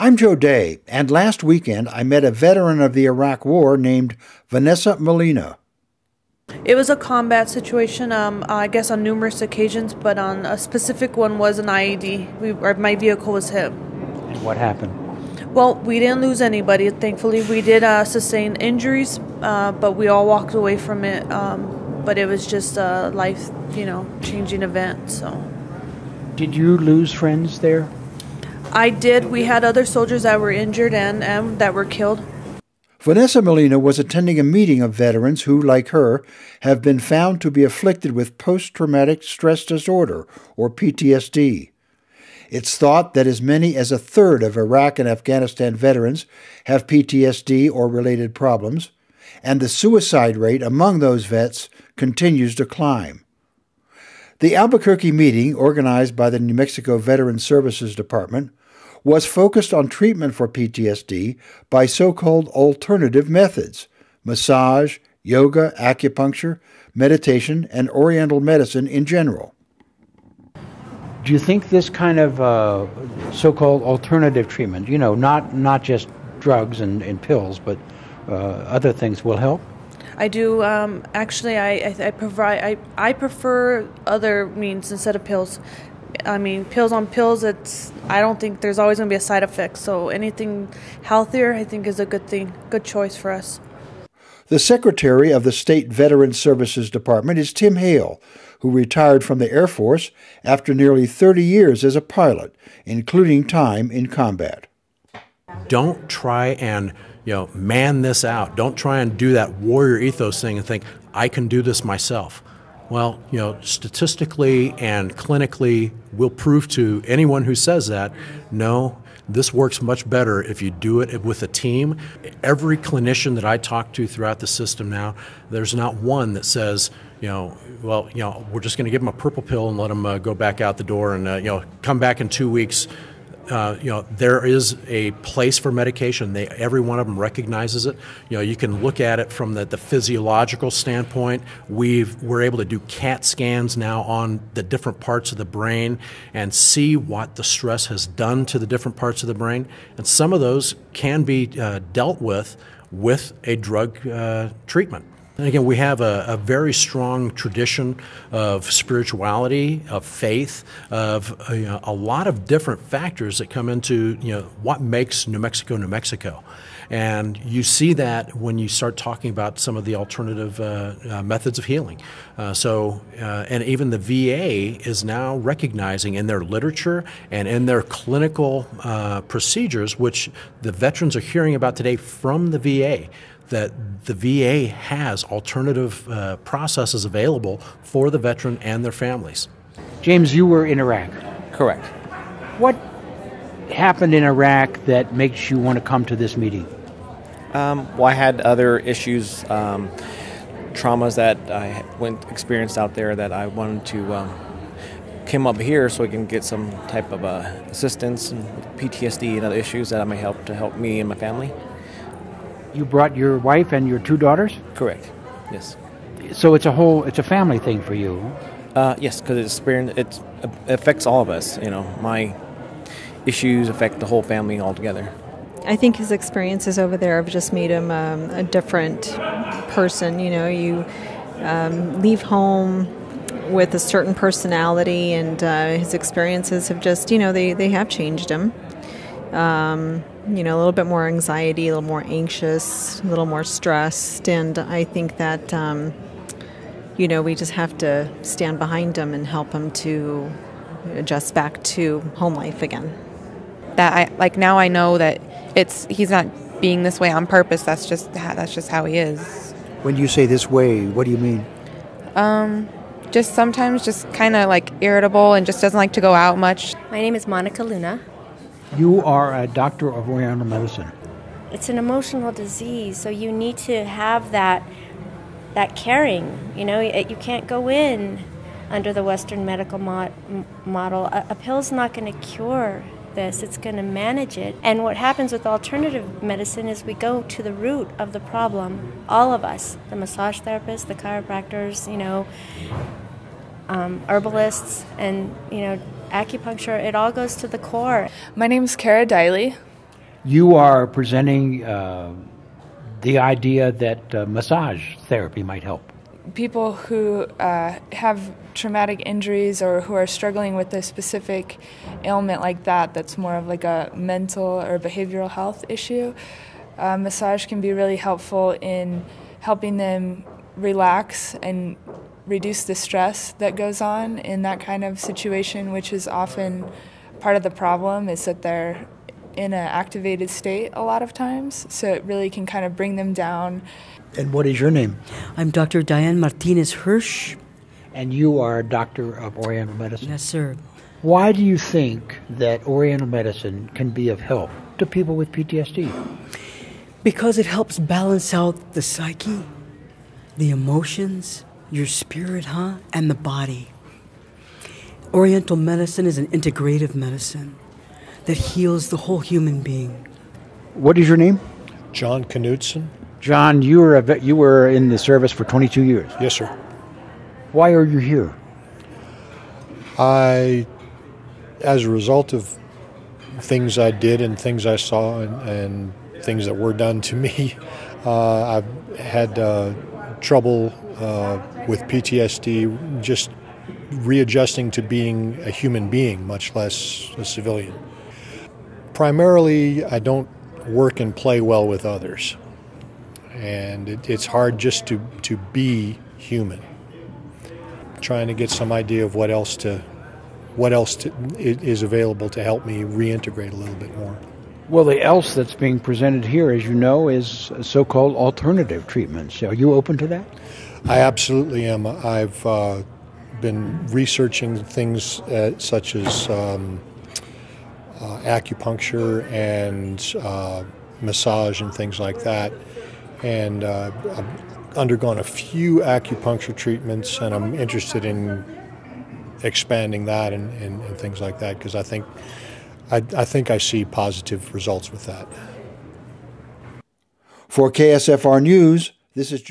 I'm Joe Day, and last weekend I met a veteran of the Iraq War named Vanessa Molina. It was a combat situation, I guess on numerous occasions, but on a specific one was an IED. My vehicle was hit. And what happened? Well, we didn't lose anybody, thankfully. We did sustain injuries, but we all walked away from it. But it was just a life, changing event. So, did you lose friends there? I did. We had other soldiers that were injured and that were killed. Vanessa Molina was attending a meeting of veterans who, like her, have been found to be afflicted with post-traumatic stress disorder, or PTSD. It's thought that as many as a third of Iraq and Afghanistan veterans have PTSD or related problems, and the suicide rate among those vets continues to climb. The Albuquerque meeting, organized by the New Mexico Veterans Services Department, was focused on treatment for PTSD by so-called alternative methods: massage, yoga, acupuncture, meditation, and Oriental medicine in general. Do you think this kind of so-called alternative treatment, not just drugs and pills, but other things will help? I do. Actually, I prefer other means instead of pills. I mean, pills on pills, I don't think there's always going to be a side effect. So anything healthier, I think, is a good thing, good choice for us. The Secretary of the State Veterans Services Department is Tim Hale, who retired from the Air Force after nearly 30 years as a pilot, including time in combat. Don't try and man this out. Don't try and do that warrior ethos thing and think, I can do this myself. Well, statistically and clinically, we'll prove to anyone who says that, no, this works much better if you do it with a team. Every clinician that I talk to throughout the system now, there's not one that says, we're just going to give them a purple pill and let them go back out the door and, come back in 2 weeks. There is a place for medication. Every one of them recognizes it. You can look at it from the physiological standpoint. We're able to do CAT scans now on the different parts of the brain and see what the stress has done to the different parts of the brain. And some of those can be dealt with a drug treatment. And again, we have a very strong tradition of spirituality, of faith, of a lot of different factors that come into what makes New Mexico New Mexico. And you see that when you start talking about some of the alternative methods of healing. And even the VA is now recognizing in their literature and in their clinical procedures, which the veterans are hearing about today from the VA, that the VA has alternative processes available for the veteran and their families. James, you were in Iraq. Correct. What happened in Iraq that makes you want to come to this meeting? Well, I had other issues, traumas that I experienced out there that I wanted to came up here so I can get some type of assistance and PTSD and other issues that I may help me and my family. You brought your wife and your 2 daughters? Correct. Yes. So it's a family thing for you. Yes, because it affects all of us. My issues affect the whole family altogether. I think his experiences over there have just made him a different person. You leave home with a certain personality, and his experiences have just, they have changed him. A little bit more anxiety, a little more anxious, a little more stressed. And I think that, we just have to stand behind him and help him to adjust back to home life again. Now I know that he's not being this way on purpose. That's just how he is. When you say this way, what do you mean? Just sometimes just kind of irritable and just doesn't like to go out much. My name is Monica Luna. You are a doctor of Oriental medicine. It's an emotional disease, so you need to have that caring. You can't go in under the Western medical model. A pill's not going to cure this. It's going to manage it. And what happens with alternative medicine is we go to the root of the problem. All of us, the massage therapists, the chiropractors, herbalists, and acupuncture, it all goes to the core. My name is Kara Diley. You are presenting the idea that massage therapy might help. People who have traumatic injuries or who are struggling with a specific ailment like that, that's more of like a mental or behavioral health issue, massage can be really helpful in helping them relax and reduce the stress that goes on in that kind of situation, which is often part of the problem, is that they're in an activated state a lot of times. So it really can kind of bring them down. And what is your name? I'm Dr. Diane Martinez Hirsch. And you are a doctor of Oriental medicine? Yes, sir. Why do you think that Oriental medicine can be of help to people with PTSD? Because it helps balance out the psyche, the emotions, your spirit, and the body. Oriental medicine is an integrative medicine that heals the whole human being. What is your name? John Knudsen. John, you were in the service for 22 years. Yes, sir. Why are you here? As a result of things I did and things I saw and things that were done to me, I've had trouble with PTSD, just readjusting to being a human being, much less a civilian. Primarily, I don't work and play well with others. And it's hard just to be human. Trying to get some idea of what else is available to help me reintegrate a little bit more. Well, the else that's being presented here, as you know, is so-called alternative treatments. Are you open to that? I absolutely am. I've been researching things such as acupuncture and massage and things like that. And I've undergone a few acupuncture treatments, and I'm interested in expanding that and things like that, because I think I see positive results with that. For KSFR News, this is Joe.